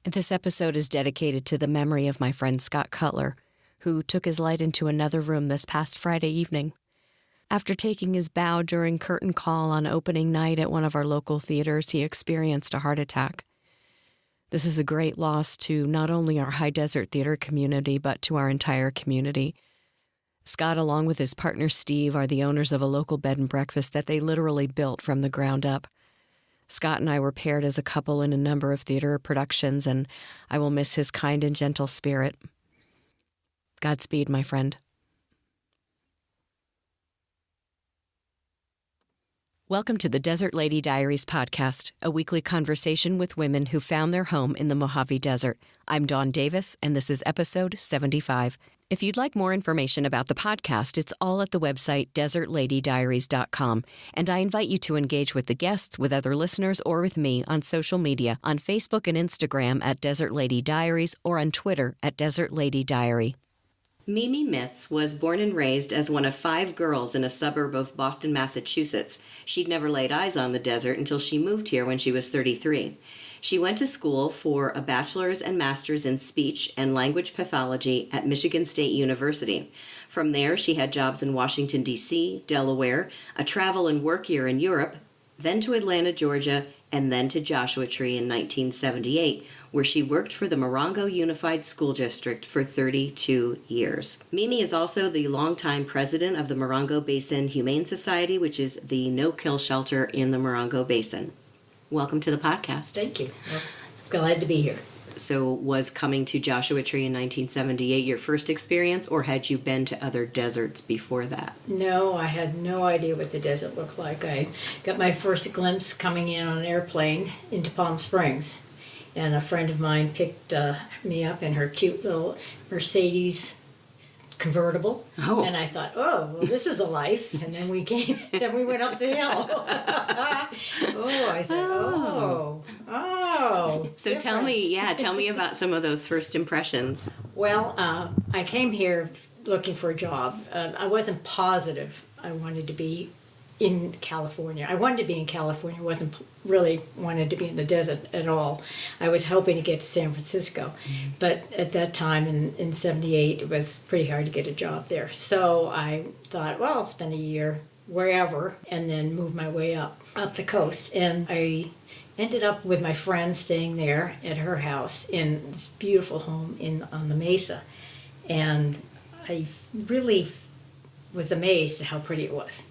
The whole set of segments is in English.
This episode is dedicated to the memory of my friend Scott Cutler, who took his light into another room this past Friday evening. After taking his bow during curtain call on opening night at one of our local theaters, he experienced a heart attack. This is a great loss to not only our High Desert Theater community, but to our entire community. Scott, along with his partner Steve, are the owners of a local bed and breakfast that they literally built from the ground up. Scott and I were paired as a couple in a number of theater productions, and I will miss his kind and gentle spirit. Godspeed, my friend. Welcome to the Desert Lady Diaries podcast, a weekly conversation with women who found their home in the Mojave Desert. I'm Dawn Davis, and this is episode 75. If you'd like more information about the podcast, it's all at the website desertladydiaries.com, and I invite you to engage with the guests, with other listeners, or with me on social media, on Facebook and Instagram at Desert Lady Diaries, or on Twitter at Desert Lady Diary. Mimi Mitz was born and raised as one of 5 girls in a suburb of Boston, Massachusetts. She'd never laid eyes on the desert until she moved here when she was 33. She went to school for a bachelor's and master's in speech and language pathology at Michigan State University. From there, she had jobs in Washington, D.C., Delaware, a travel and work year in Europe, then to Atlanta, Georgia, and then to Joshua Tree in 1978, where she worked for the Morongo Unified School District for 32 years. Mimi is also the longtime president of the Morongo Basin Humane Society, which is the no-kill shelter in the Morongo Basin. Welcome to the podcast. Thank you. Well, glad to be here. So was coming to Joshua Tree in 1978 your first experience, or had you been to other deserts before that? No, I had no idea what the desert looked like. I got my first glimpse coming in on an airplane into Palm Springs. And a friend of mine picked me up in her cute little Mercedes convertible. Oh. And I thought, oh, well, this is a life. And then we went up the hill. I said, oh. So tell me about some of those first impressions. Well, I came here looking for a job. I wasn't positive I wanted to be in California. I wanted to be in California. Wasn't really wanted to be in the desert at all. I was hoping to get to San Francisco. But at that time in 78, it was pretty hard to get a job there. So I thought, well, I'll spend a year wherever and then move my way up the coast. And I ended up with my friend staying there at her house in this beautiful home on the Mesa. And I really was amazed at how pretty it was.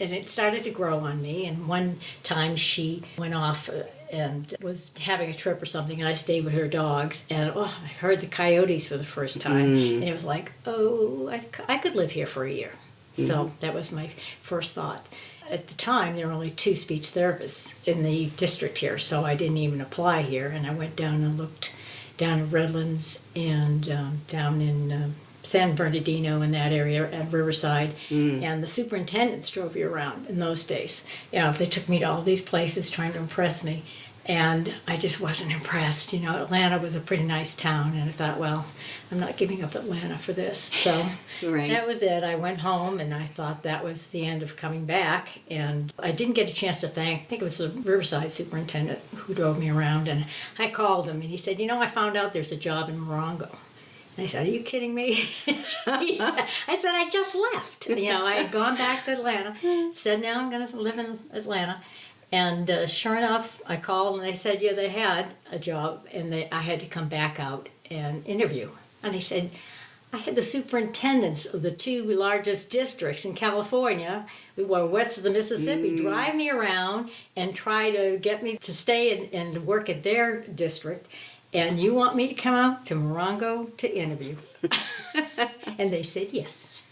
And it started to grow on me. And one time she went off and was having a trip or something, and I stayed with her dogs. And I heard the coyotes for the first time. And it was like, I could live here for a year. So that was my first thought. At the time, there were only 2 speech therapists in the district here, so I didn't even apply here. And I went down and looked down at Redlands and down in San Bernardino in that area at Riverside, and the superintendents drove you around in those days. They took me to all these places trying to impress me, and I just wasn't impressed. Atlanta was a pretty nice town, and I thought, well, I'm not giving up Atlanta for this. So Right. That was it. I went home, and I thought that was the end of coming back, and I didn't get a chance to I think it was the Riverside superintendent who drove me around, and I called him, and he said, I found out there's a job in Morongo. And I said, are you kidding me? I said, I just left. I had gone back to Atlanta, said, now I'm going to live in Atlanta. And sure enough, I called and they said, yeah, they had a job and I had to come back out and interview. And he said, I had the superintendents of the 2 largest districts in California, who were west of the Mississippi, drive me around and try to get me to stay and work at their district. And you want me to come out to Morongo to interview? And they said yes.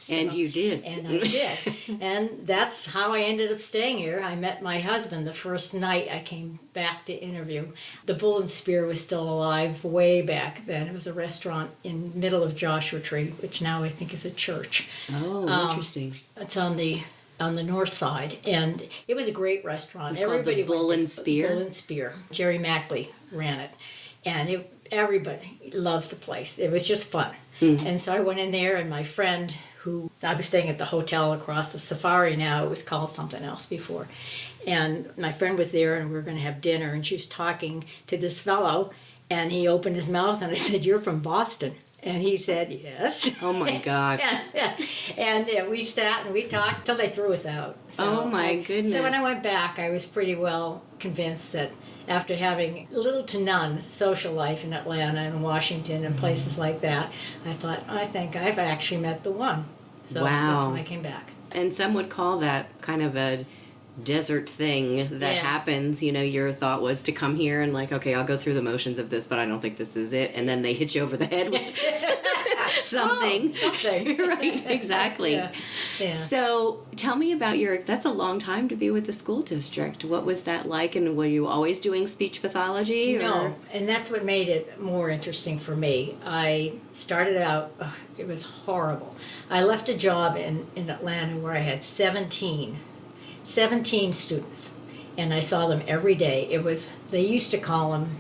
And you did. And I did. And that's how I ended up staying here. I met my husband the first night I came back to interview. The Bull and Spear was still alive way back then. It was a restaurant in the middle of Joshua Tree, which now I think is a church. Oh, interesting. It's on the north side, and it was a great restaurant. It's called the Bull and Spear? Bull and Spear. Jerry Mackley ran it. And everybody loved the place. It was just fun. And so I went in there, and my friend, who I was staying at the hotel across the Safari now, it was called something else before. And my friend was there, and we were going to have dinner, and she was talking to this fellow, And he opened his mouth, and I said, "You're from Boston?" And he said, "Yes." Oh my gosh. and we sat and we talked till they threw us out. So Oh my goodness. So when I went back, I was pretty well convinced that after having little to none social life in Atlanta and Washington and places like that, I thought, I think I've actually met the one. So that's when I came back. And some would call that kind of a desert thing that happens. You know, your thought was to come here and like, okay, I'll go through the motions of this, but I don't think this is it. And then they hit you over the head with something. Oh, something. Right, exactly. Yeah. So tell me about that's a long time to be with the school district. What was that like? And were you always doing speech pathology? No, and that's what made it more interesting for me. I started out, it was horrible. I left a job in Atlanta where I had 17 students, and I saw them every day. They used to call them,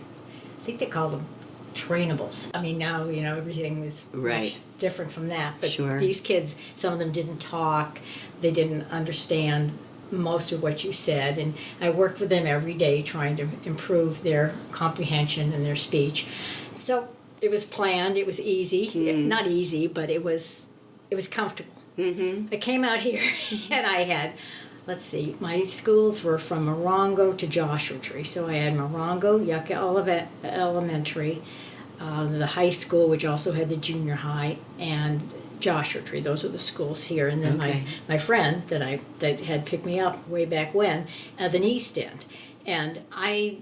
I think they called them trainables. I mean, now, everything was much different from that. But these kids, some of them didn't talk. They didn't understand most of what you said. And I worked with them every day trying to improve their comprehension and their speech. So it was planned. It was easy. Not easy, but it was comfortable. I came out here and I had, let's see, my schools were from Morongo to Joshua Tree. So I had Morongo, Yucca Olivet Elementary, the high school, which also had the junior high, and Joshua Tree. Those were the schools here. And then my friend that had picked me up way back when at the East End. And I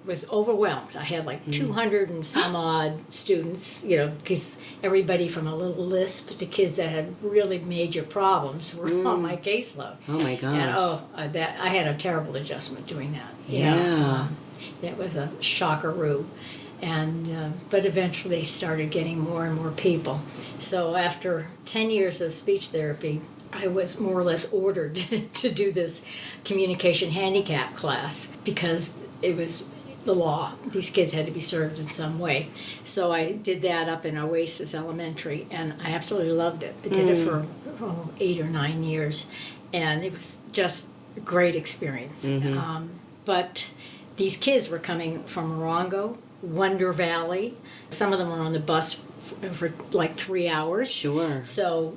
was overwhelmed. I had like 200 and some odd students, because everybody from a little lisp to kids that had really major problems were on my caseload. Oh my gosh. And I had a terrible adjustment doing that. Yeah. It was a shockaroo. And but eventually started getting more and more people. So after 10 years of speech therapy, I was more or less ordered to do this communication handicap class because it was the law. These kids had to be served in some way. So I did that up in Oasis Elementary, and I absolutely loved it. I did it for 8 or 9 years, and it was just a great experience. But these kids were coming from Morongo, Wonder Valley. Some of them were on the bus for like 3 hours. Sure. So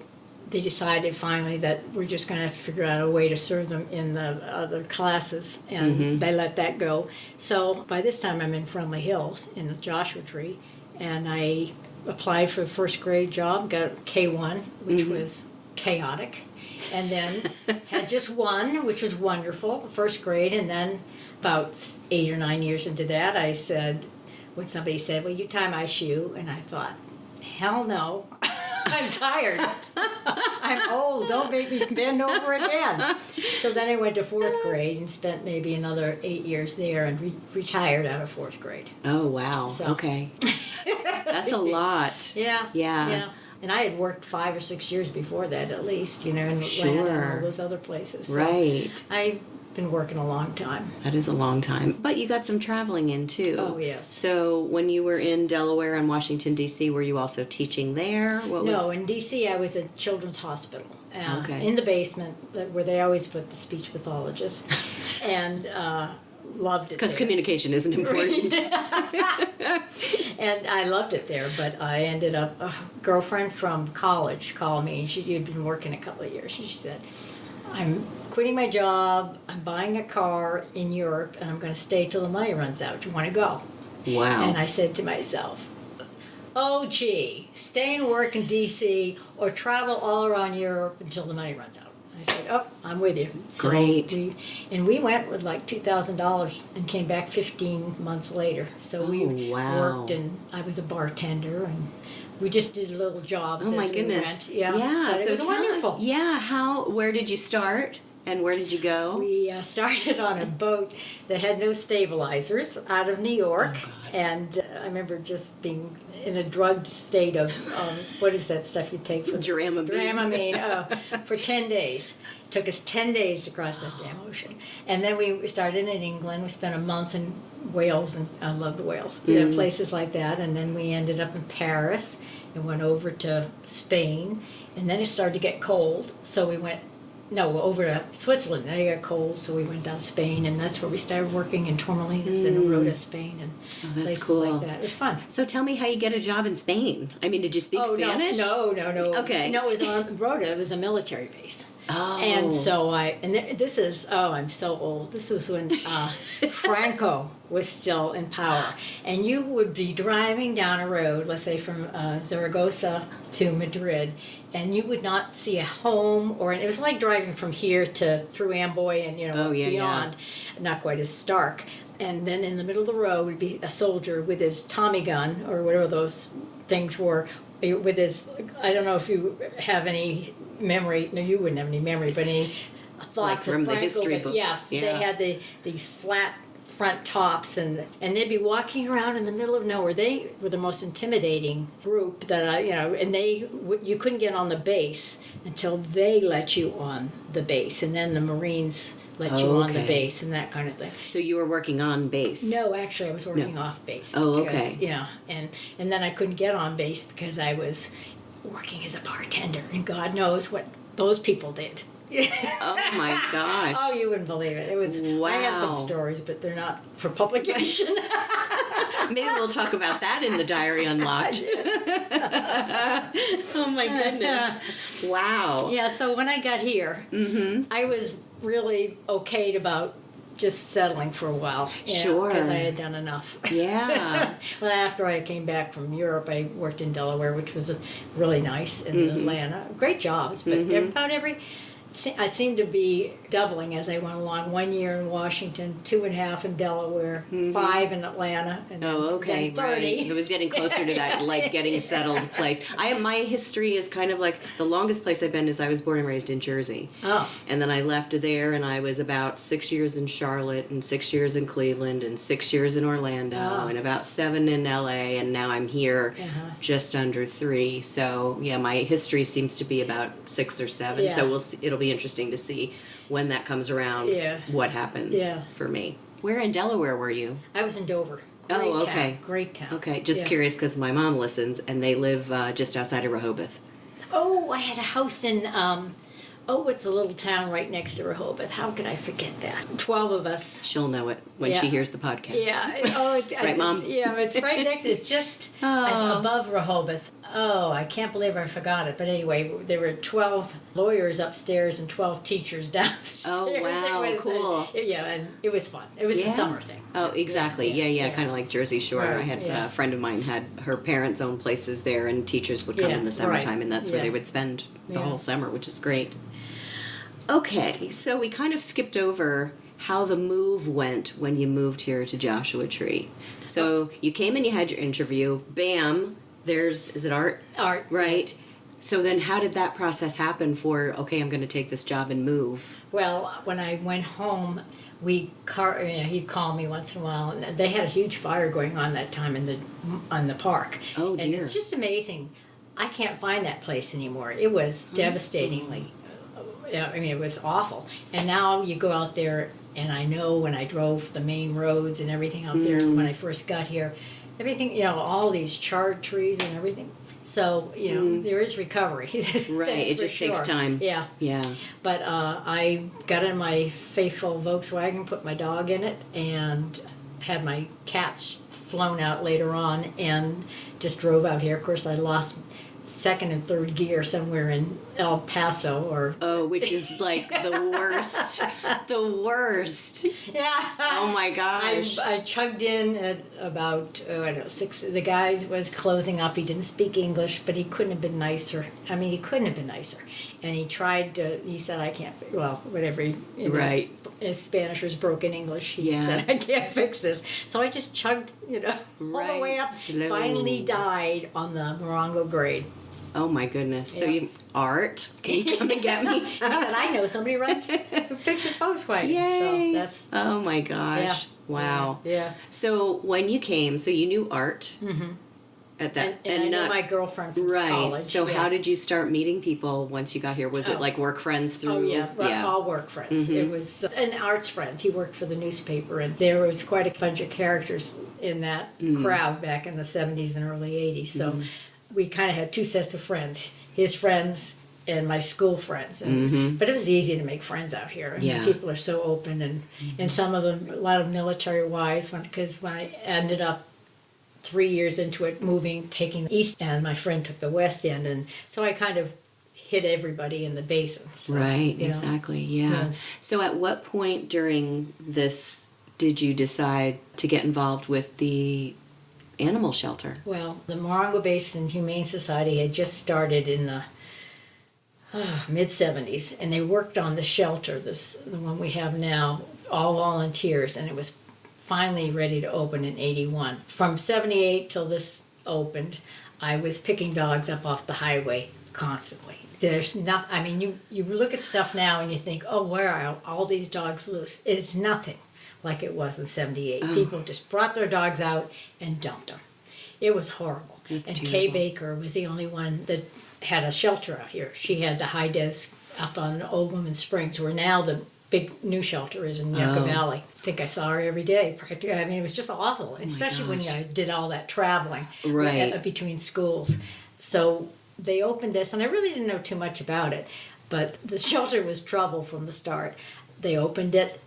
they decided finally that we're just going to have to figure out a way to serve them in the other classes, and they let that go. So by this time I'm in Friendly Hills in the Joshua Tree, and I applied for the first grade job, got K1, which was chaotic, and then had just one, which was wonderful, first grade. And then about 8 or 9 years into that, I said, when somebody said, "Well, you tie my shoe," and I thought, hell no. I'm tired. I'm old. Don't make me bend over again. So then I went to 4th grade and spent maybe another 8 years there and retired out of 4th grade. Oh, wow. So. Okay. That's a lot. Yeah. And I had worked 5 or 6 years before that, at least, in Atlanta and all those other places. So right. I've been working a long time. That is a long time. But you got some traveling in, too. Oh, yes. So when you were in Delaware and Washington, D.C., were you also teaching there? No, in D.C. I was at Children's Hospital. In the basement, where they always put the speech pathologist. And loved it because communication isn't important. And I loved it there, but I ended up, a girlfriend from college called me, and she had been working a couple of years, and she said, "I'm quitting my job, I'm buying a car in Europe, and I'm going to stay till the money runs out. Do you want to go?" Wow. And I said to myself, oh, gee, stay and work in D.C. or travel all around Europe until the money runs out. I said, oh, I'm with you. So great. We went with like $2,000 and came back 15 months later. So we worked, and I was a bartender, and we just did little jobs. Oh my as goodness! We went. Yeah, so it was wonderful. Where did you start, and where did you go? We started on a boat that had no stabilizers out of New York, and I remember just being in a drugged state of what is that stuff you take for Dramamine for 10 days. It took us 10 days to cross that damn ocean, and then we started in England. We spent a month in Wales, and I loved Wales. Places like that, and then we ended up in Paris and went over to Spain, and then it started to get cold, so we went no, over to Switzerland. Then it got cold, so we went down to Spain, and that's where we started working in Torremolinos and Rota, Spain, and that's places cool. like that. It was fun. So tell me how you get a job in Spain. I mean, did you speak Spanish? No. Okay. No, it was on Rota. It was a military base. Oh. And so this is, I'm so old. This was when Franco was still in power. And you would be driving down a road, let's say from Zaragoza to Madrid, and you would not see a home, or it was like driving from here through Amboy and, beyond. Yeah. Not quite as stark. And then in the middle of the road would be a soldier with his Tommy gun, or whatever those things were, with his, I don't know if you have any memory, no, you wouldn't have any memory, but any thoughts from of Franco, the history but books. Yeah, they had these flat front tops, and they'd be walking around in the middle of nowhere. They were the most intimidating group that and you couldn't get on the base until they let you on the base, and then the Marines let you on the base and that kind of thing. So you were working on base? No, actually, I was working off base. Oh, because, okay. Yeah, and then I couldn't get on base because I was working as a bartender, and God knows what those people did. Oh my gosh. Oh, you wouldn't believe it. It was. Wow. I have some stories, but they're not for publication. Maybe we'll talk about that in the Diary Unlocked. Oh my goodness. Wow. Yeah, so when I got here, I was really okayed about just settling for a while. Sure. Because I had done enough. Yeah. Well, after I came back from Europe, I worked in Delaware, which was really nice, in Atlanta. Great jobs, but about I seemed to be doubling as I went along. 1 year in Washington, 2.5 in Delaware, 5 in Atlanta, and then 30. Right. It was getting closer to that, like, getting settled place. My history is kind of like, the longest place I've been is I was born and raised in Jersey. Oh. And then I left there, and I was about 6 years in Charlotte, and 6 years in Cleveland, and 6 years in Orlando, and about 7 in LA, and now I'm here just under 3. So, yeah, my history seems to be about 6 or 7. Yeah. So we'll see. It'll be interesting to see when that comes around, what happens for me. Where in Delaware were you? I was in Dover. Great town. Okay, just curious because my mom listens, and they live just outside of Rehoboth. Oh, I had a house in, it's a little town right next to Rehoboth. How could I forget that? 12 of us. She'll know it when she hears the podcast. Yeah. Right, Mom? Yeah, it's right next. It's just above Rehoboth. Oh, I can't believe I forgot it. But anyway, there were 12 lawyers upstairs and 12 teachers downstairs. Oh, wow, cool. And it was fun. It was a summer thing. Oh, exactly. Yeah. Kind of like Jersey Shore. Right, I had a friend of mine had her parents' own places there, and teachers would come in the summertime, and that's where they would spend the whole summer, which is great. Okay, so we kind of skipped over how the move went when you moved here to Joshua Tree. So you came and you had your interview. Bam, is it Art? Art. Right. So then how did that process happen for, okay, I'm going to take this job and move? Well, when I went home, he'd call me once in a while, and they had a huge fire going on that time on the park. Oh, dear. And it's just amazing. I can't find that place anymore. It was devastatingly, it was awful. And now you go out there, and I know when I drove the main roads and everything out there when I first got here, everything, all these charred trees and everything. So, there is recovery. Right, it just takes time. Yeah. Yeah. But I got in my faithful Volkswagen, put my dog in it, and had my cats flown out later on, and just drove out here. Of course, I lost second and third gear somewhere in El Paso, which is like the worst. The worst. Yeah. Oh my gosh. I chugged in at about 6. The guy was closing up. He didn't speak English, but he couldn't have been nicer. He couldn't have been nicer. And he tried to. He said, "I can't." Whatever. His Spanish was broken English. He said, "I can't fix this." So I just chugged, all the way up. Slow. Finally died on the Morongo grade. Oh my goodness. So Art, can you come and get me? He said, "I know somebody who fixes Volkswagen." Yay. So that's. Oh my gosh. Yeah. Wow. Yeah. So when you came, so you knew Art at that, and I knew my girlfriend from college. So how did you start meeting people once you got here? Was it like work friends through? Oh yeah, all work friends. It was and Art's friends. He worked for the newspaper, and there was quite a bunch of characters in that crowd back in the 70s and early 80s. So we kind of had two sets of friends. His friends and my school friends. And, But it was easy to make friends out here. I mean, people are so open, and some of them, a lot of military wives, because when I ended up 3 years into it, taking the east end, my friend took the west end, and so I kind of hit everybody in the basin. So, right, exactly, yeah. So at what point during this did you decide to get involved with the animal shelter? Well, the Morongo Basin Humane Society had just started in the mid-70s, and they worked on the shelter, the one we have now, all volunteers, and it was finally ready to open in 81. From 78 till this opened, I was picking dogs up off the highway constantly. There's nothing, I mean, you look at stuff now and you think, oh, where are all these dogs loose? It's nothing like it was in 78. People just brought their dogs out and dumped them. It was horrible. That's and terrible. Kay Baker was the only one that had a shelter out here. She had the high des up on Old Women's Springs, where now the big new shelter is in Yucca Valley. I think I saw her every day. I mean, it was just awful, especially when I did all that traveling between schools. So they opened this, and I really didn't know too much about it, but the shelter was trouble from the start. They opened it.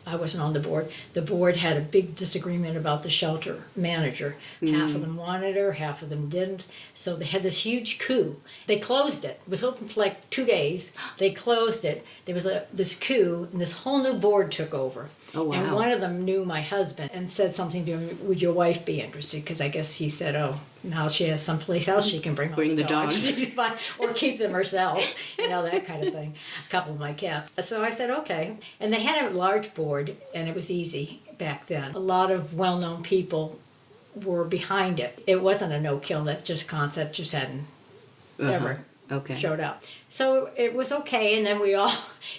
I wasn't on the board. The board had a big disagreement about the shelter manager. Half of them wanted her, half of them didn't. So they had this huge coup. They closed it. It was open for like 2 days. They closed it. There was this coup, and this whole new board took over. Oh, wow. And one of them knew my husband and said something to him, would your wife be interested? Because I guess he said, oh, now she has someplace else she can bring the dogs. Or keep them herself, that kind of thing. A couple of my cats. So I said, okay. And they had a large board, and it was easy back then. A lot of well-known people were behind it. It wasn't a no-kill, that just concept just hadn't ever showed up. So it was okay, and then we all,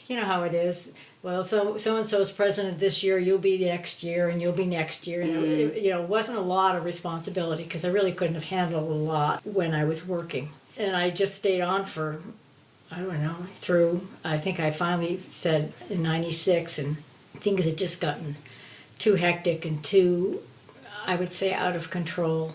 you know how it is. Well, so-and-so's president this year, you'll be next year, and you'll be next year. And it wasn't a lot of responsibility, because I really couldn't have handled a lot when I was working. And I just stayed on for, I don't know, I think I finally said in 96, and things had just gotten too hectic and too, I would say, out of control.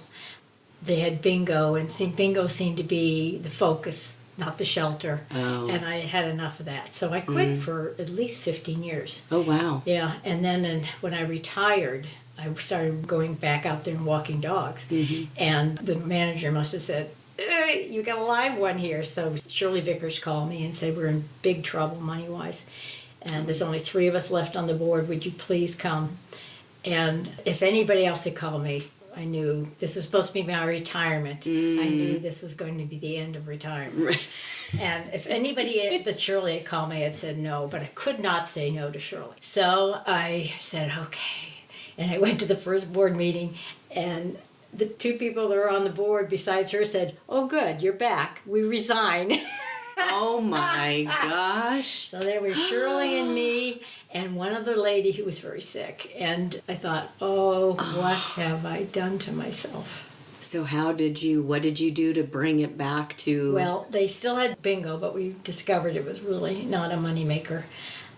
They had bingo, and bingo seemed to be the focus, not the shelter. Oh. And I had enough of that. So I quit for at least 15 years. Oh, wow. Yeah, and then when I retired, I started going back out there and walking dogs. And the manager must have said, you got a live one here. So Shirley Vickers called me and said, we're in big trouble money-wise. And there's only 3 of us left on the board. Would you please come? And if anybody else had called me, I knew this was supposed to be my retirement. I knew this was going to be the end of retirement. Right. And if anybody but Shirley had called me, I'd said no, but I could not say no to Shirley. So I said, okay. And I went to the first board meeting, and the 2 people that were on the board besides her said, oh, good, you're back. We resign. Oh, my gosh. So there was Shirley and me and one other lady who was very sick. And I thought, oh, what have I done to myself? So what did you do to bring it back to... Well, they still had bingo, but we discovered it was really not a moneymaker.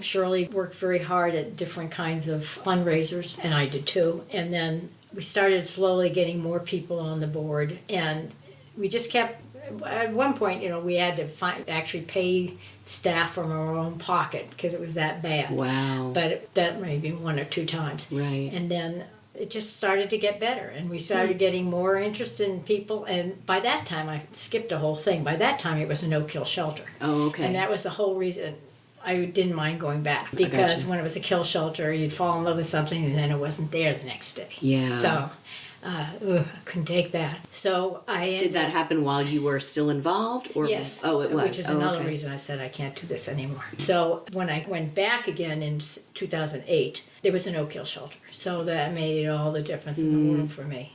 Shirley worked very hard at different kinds of fundraisers, and I did too. And then we started slowly getting more people on the board, and we just kept... At one point, we had to actually pay staff from our own pocket because it was that bad. Wow. But that maybe 1 or 2 times. Right. And then it just started to get better, and we started getting more interest in people. And by that time, I skipped a whole thing. By that time, it was a no-kill shelter. Oh, okay. And that was the whole reason I didn't mind going back, because when it was a kill shelter, you'd fall in love with something, and then it wasn't there the next day. Yeah. So... I couldn't take that. So Did that happen while you were still involved? Or yes. Oh, it was. Which is another reason I said I can't do this anymore. So when I went back again in 2008, there was a no-kill shelter. So that made all the difference in the world for me,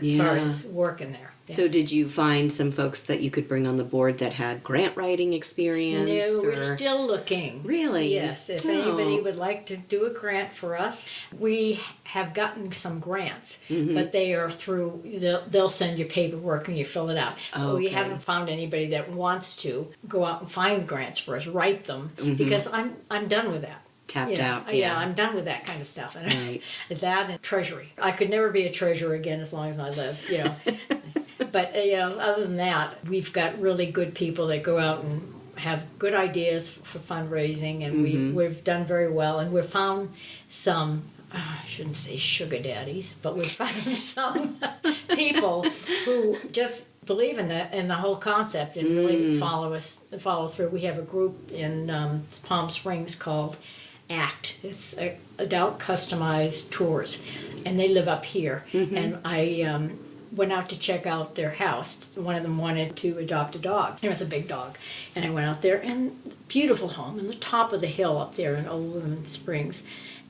as far as working there. Yeah. So did you find some folks that you could bring on the board that had grant writing experience? No, we're still looking. Really? Yes. If anybody would like to do a grant for us, we have gotten some grants, but they are through, they'll send you paperwork and you fill it out. Oh, we okay. haven't found anybody that wants to go out and find grants for us, write them, because I'm done with that. Tapped out. Yeah, I'm done with that kind of stuff. And Right. that and treasury. I could never be a treasurer again as long as I live, But other than that, we've got really good people that go out and have good ideas for fundraising, and we've done very well, and we've found some, I shouldn't say sugar daddies, but we've found some people who just believe in the whole concept and really follow through. We have a group in Palm Springs called ACT. It's adult customized tours, and they live up here. And I went out to check out their house. One of them wanted to adopt a dog. It was a big dog, and I went out there, and beautiful home on the top of the hill up there in Old Springs.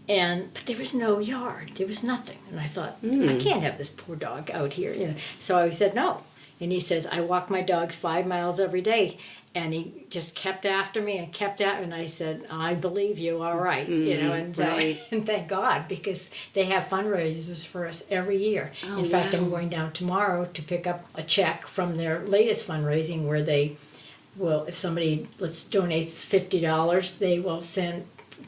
But there was no yard. There was nothing. And I thought, I can't have this poor dog out here. You know. So I said, no. And he says, I walk my dogs 5 miles every day. And he just kept after me and kept at me. And I said, I believe you, all right. You know, and thank God, because they have fundraisers for us every year. In fact, I'm going down tomorrow to pick up a check from their latest fundraising where they will, if somebody donates $50, they will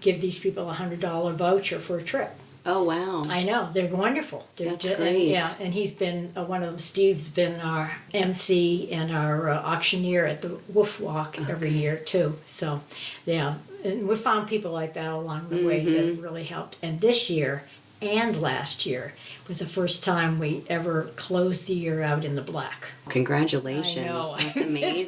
give these people a $100 voucher for a trip. Oh, wow. I know. They're wonderful. That's great. And he's been, one of them, Steve's been our MC and our auctioneer at the Wolf Walk every year, too. So, yeah. And we found people like that along the way that have really helped. And this year and last year was the first time we ever closed the year out in the black. Congratulations. I know. That's amazing.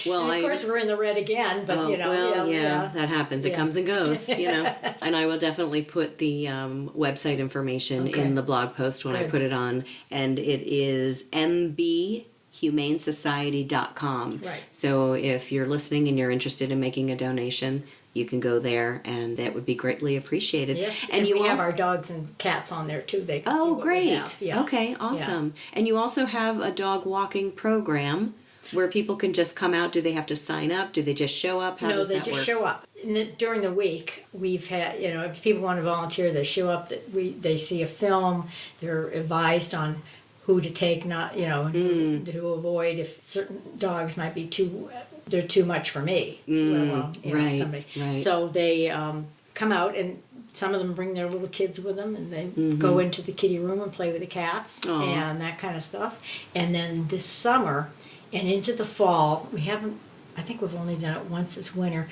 Well, of course, we're in the red again, but you know. Well, that happens. It comes and goes, you know. And I will definitely put the website information in the blog post when I put it on. And it is mbhumanesociety.com. Right. So if you're listening and you're interested in making a donation, you can go there, and that would be greatly appreciated. Yes, and we have our dogs and cats on there too. They can see what great! We have. Yeah. Okay, awesome. Yeah. And you also have a dog walking program where people can just come out. Do they have to sign up? Do they just show up? How does that work? No, they just show up. During the week, we've had, you know, if people want to volunteer, they show up. They see a film. They're advised on who to take, not, you know, who to avoid if certain dogs might be they're too much for me. So they come out, and some of them bring their little kids with them, and they go into the kitty room and play with the cats and that kind of stuff. And then this summer and into the fall, I think we've only done it once this winter.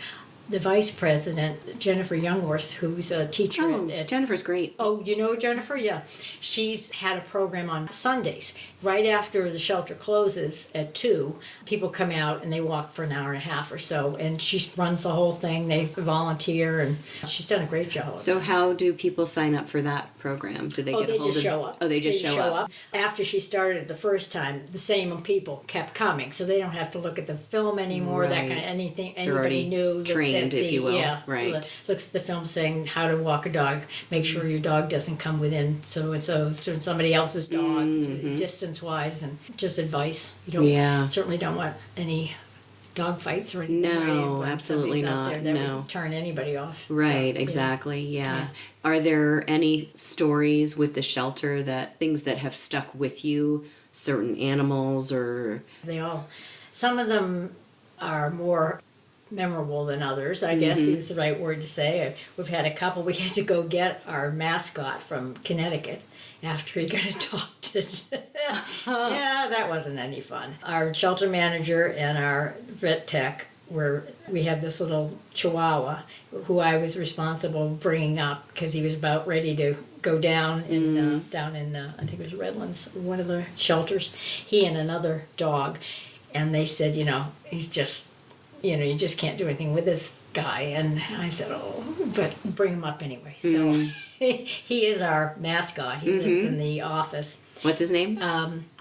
The vice president, Jennifer Youngworth, who's a teacher at Jennifer's great. Oh, you know Jennifer? Yeah. She's had a program on Sundays. Right after the shelter closes at 2, people come out and they walk for an hour and a half or so. And she runs the whole thing. They volunteer, and she's done a great job. So how do people sign up for that program? Do they get they just show up. Oh, they just show up. After she started the first time, the same people kept coming. So they don't have to look at the film anymore, that kind of anything. Anybody knew. Trained, if you will. Yeah, right. Looks at the film saying how to walk a dog. Make sure your dog doesn't come within so somebody else's dog, distance-wise, and just advice. You certainly don't want any dog fights or anything. No, absolutely not. Out there that would turn anybody off. Right, so, exactly. Yeah. Are there any stories with the shelter things that have stuck with you? Certain animals or some of them are more memorable than others, I guess is the right word to say. We've had a couple. We had to go get our mascot from Connecticut after he got adopted. Yeah, that wasn't any fun. Our shelter manager and our vet tech we have this little Chihuahua who I was responsible bringing up because he was about ready to go down in I think it was Redlands, one of the shelters. He and another dog, and they said, he's just, you just can't do anything with this guy. And I said, but bring him up anyway. So he is our mascot. He lives in the office. What's his name?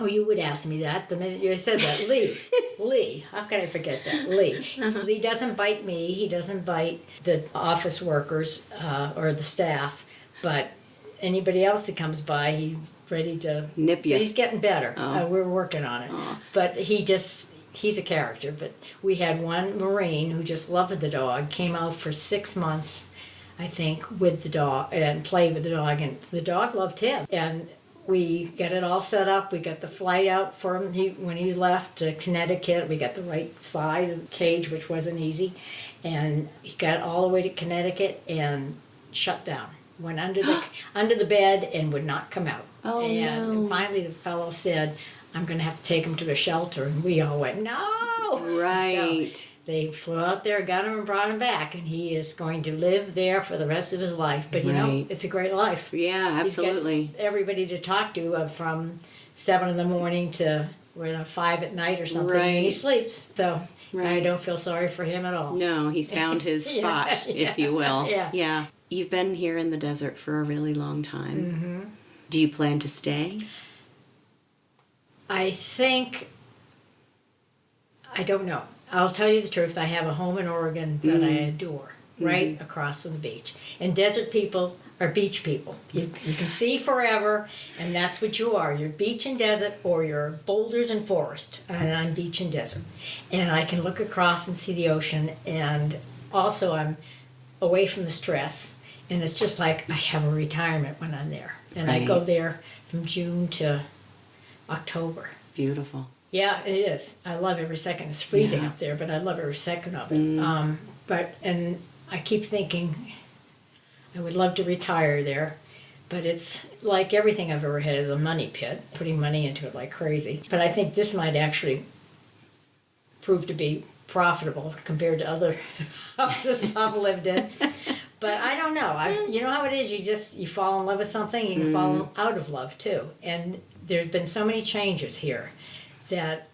You would ask me that the minute you said that. Lee. Lee. How can I forget that? Lee. Lee doesn't bite me. He doesn't bite the office workers or the staff. But anybody else that comes by, he's ready to nip you. He's getting better. We're working on it. But he's a character. But we had one Marine who just loved the dog, came out for 6 months, I think, with the dog and played with the dog. And the dog loved him. And we got it all set up. We got the flight out for him when he left to Connecticut. We got the right size cage, which wasn't easy. And he got all the way to Connecticut and shut down. Went under the bed and would not come out. And finally the fellow said, I'm going to have to take him to a shelter. And we all went, no, go. Right. So they flew out there, got him and brought him back, and he is going to live there for the rest of his life. But you know, it's a great life. Yeah, absolutely. He's got everybody to talk to from 7 in the morning to 5 at night or something, and he sleeps. So I don't feel sorry for him at all. No, he's found his spot, if you will. Yeah. You've been here in the desert for a really long time. Mm-hmm. Do you plan to stay? I don't know. I'll tell you the truth. I have a home in Oregon that I adore, right across from the beach. And desert people are beach people. You can see forever, and that's what you are. You're beach and desert, or you're boulders and forest. And I'm beach and desert. And I can look across and see the ocean, and also I'm away from the stress. And it's just like I have a retirement when I'm there. And I go there from June to October. Beautiful. Yeah, it is. I love every second. It's freezing up there, but I love every second of it. And I keep thinking I would love to retire there, but it's like everything I've ever had is a money pit, putting money into it like crazy. But I think this might actually prove to be profitable compared to other houses I've lived in. But I don't know. You know how it is. You fall in love with something, you can fall out of love too. And there's been so many changes here that...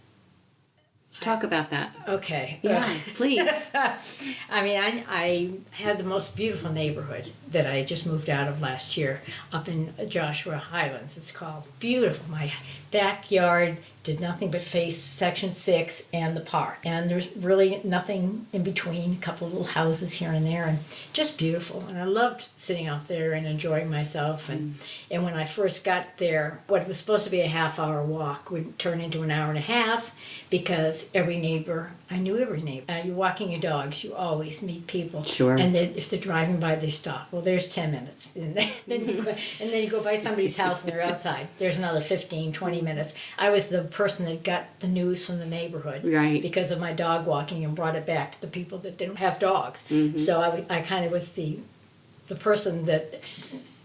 Talk about that. Okay. Yeah, please. I mean, I had the most beautiful neighborhood that I just moved out of last year up in Joshua Highlands. It's called. Beautiful. My backyard did nothing but face Section 6 and the park. And there's really nothing in between, a couple of little houses here and there, and just beautiful. And I loved sitting out there and enjoying myself. And when I first got there, what was supposed to be a half-hour walk would turn into an hour and a half, because every neighbor, I knew every neighbor. You're walking your dogs, you always meet people. Sure. And then if they're driving by, they stop. Well, there's 10 minutes. And then you go by somebody's house and they're outside. There's another 15, 20 minutes. I was the person that got the news from the neighborhood. Right. Because of my dog walking and brought it back to the people that didn't have dogs. So I kind of was the person that...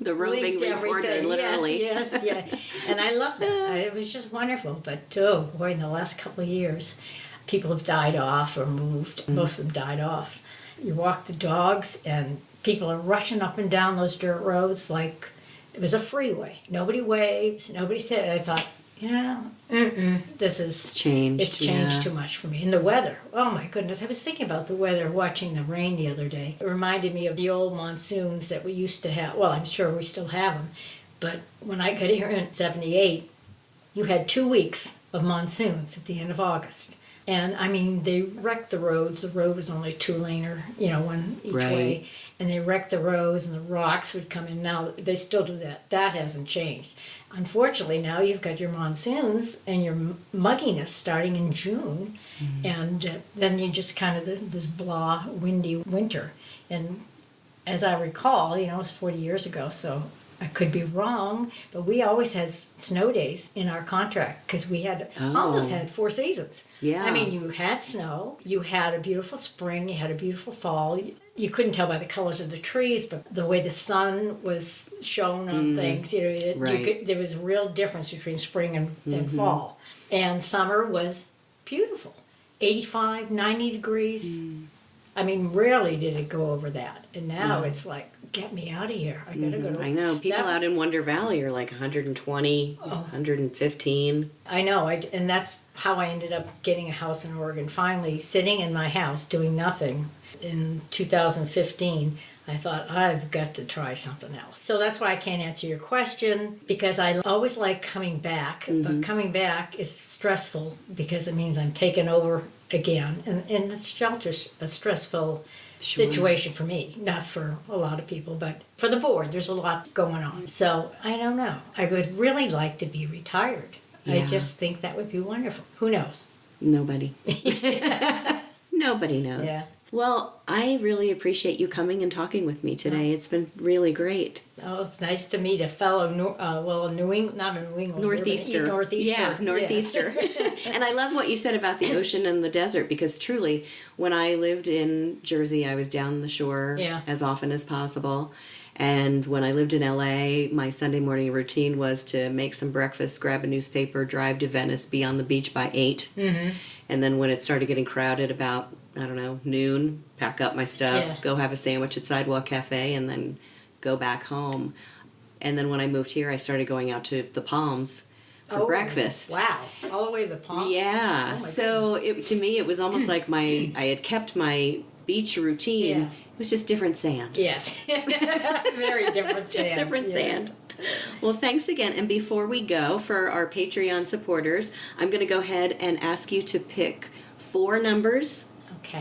The roving reporter, literally. Yes, yeah. And I loved it. It was just wonderful. But, oh, boy, in the last couple of years, people have died off or moved. Most of them died off. You walk the dogs, and people are rushing up and down those dirt roads like it was a freeway. Nobody waves. Nobody said it. I thought, this is... It's changed. It's changed too much for me. And the weather, oh my goodness. I was thinking about the weather watching the rain the other day. It reminded me of the old monsoons that we used to have. Well, I'm sure we still have them. But when I got here in 78, you had 2 weeks of monsoons at the end of August. And, I mean, they wrecked the roads. The road was only 2-laner, one each way. And they wrecked the roads, and the rocks would come in. Now, they still do that. That hasn't changed. Unfortunately, now you've got your monsoons and your mugginess starting in June, and then you just kind of this blah, windy winter. And as I recall, it was 40 years ago, so I could be wrong, but we always had snow days in our contract because we had almost had 4 seasons. Yeah. I mean, you had snow, you had a beautiful spring, you had a beautiful fall. You couldn't tell by the colors of the trees, but the way the sun was shown on things, there was a real difference between spring and fall. And summer was beautiful, 85, 90 degrees. I mean, rarely did it go over that. And now it's like, get me out of here. I gotta go to... I know. People out in Wonder Valley are like 120, 115. I know. And that's how I ended up getting a house in Oregon. Finally, sitting in my house doing nothing in 2015, I thought, I've got to try something else. So that's why I can't answer your question, because I always like coming back, but coming back is stressful because it means I'm taken over again. And the shelter's a stressful situation for me, not for a lot of people, but for the board, there's a lot going on. So I don't know. I would really like to be retired. Yeah. I just think that would be wonderful. Who knows? Nobody. Nobody knows. Yeah. Well, I really appreciate you coming and talking with me today. It's been really great. Oh, it's nice to meet a fellow, New England, not a New England. Northeaster. Northeaster. Yeah, Northeaster. Yes. And I love what you said about the ocean and the desert, because truly, when I lived in Jersey, I was down the shore as often as possible. And when I lived in LA, my Sunday morning routine was to make some breakfast, grab a newspaper, drive to Venice, be on the beach by 8. Mm-hmm. And then when it started getting crowded about, I don't know, noon, pack up my stuff, go have a sandwich at Sidewalk Cafe, and then go back home. And then when I moved here, I started going out to the Palms for breakfast. Wow. All the way to the Palms? Yeah. So to me, it was almost like I had kept my beach routine. Yeah. It was just different sand. Yes. Very different sand. Different sand. Well, thanks again. And before we go, for our Patreon supporters, I'm going to go ahead and ask you to pick 4 numbers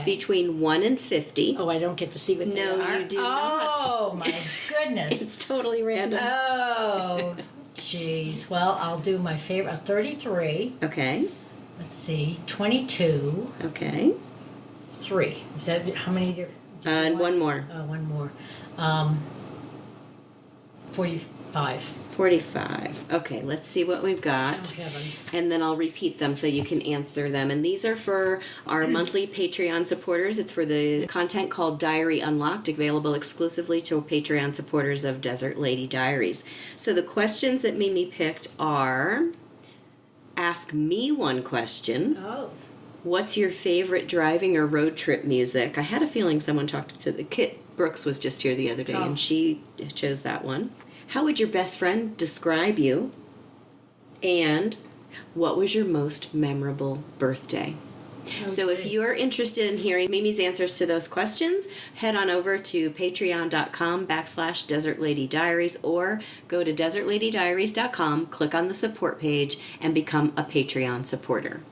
between 1 and 50. Oh, I don't get to see what they are? No, you do not. Oh, my goodness. It's totally random. Oh, jeez. Well, I'll do my favorite. 33. Okay. Let's see. 22. Okay. 3. Is that how many? And one more. One more. 45. 45. Okay, let's see what we've got. Oh, heavens. And then I'll repeat them so you can answer them. And these are for our monthly Patreon supporters. It's for the content called Diary Unlocked, available exclusively to Patreon supporters of Desert Lady Diaries. So the questions that Mimi picked are, ask me one question. Oh. What's your favorite driving or road trip music? I had a feeling someone talked to the Kit Brooks was just here the other day, and she chose that one. How would your best friend describe you? And what was your most memorable birthday? Okay. So if you're interested in hearing Mimi's answers to those questions, head on over to patreon.com/Desert Lady Diaries, or go to desertladydiaries.com, click on the support page, and become a Patreon supporter.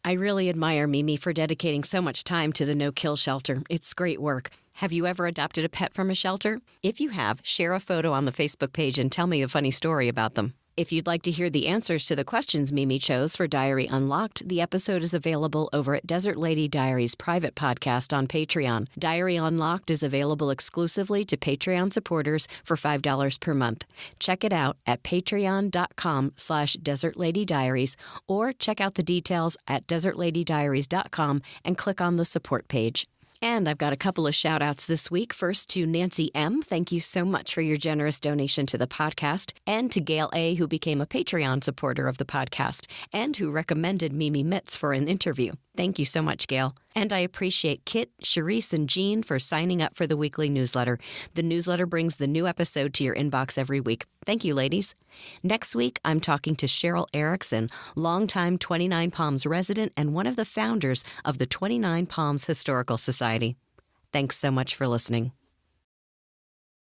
I really admire Mimi for dedicating so much time to the no-kill shelter. It's great work. Have you ever adopted a pet from a shelter? If you have, share a photo on the Facebook page and tell me a funny story about them. If you'd like to hear the answers to the questions Mimi chose for Diary Unlocked, the episode is available over at Desert Lady Diaries' private podcast on Patreon. Diary Unlocked is available exclusively to Patreon supporters for $5 per month. Check it out at patreon.com/Desert Lady Diaries, or check out the details at desertladydiaries.com and click on the support page. And I've got a couple of shout-outs this week. First to Nancy M. Thank you so much for your generous donation to the podcast. And to Gail A., who became a Patreon supporter of the podcast and who recommended Mimi Mitz for an interview. Thank you so much, Gail. And I appreciate Kit, Charisse, and Jean for signing up for the weekly newsletter. The newsletter brings the new episode to your inbox every week. Thank you, ladies. Next week, I'm talking to Cheryl Erickson, longtime 29 Palms resident and one of the founders of the 29 Palms Historical Society. Thanks so much for listening.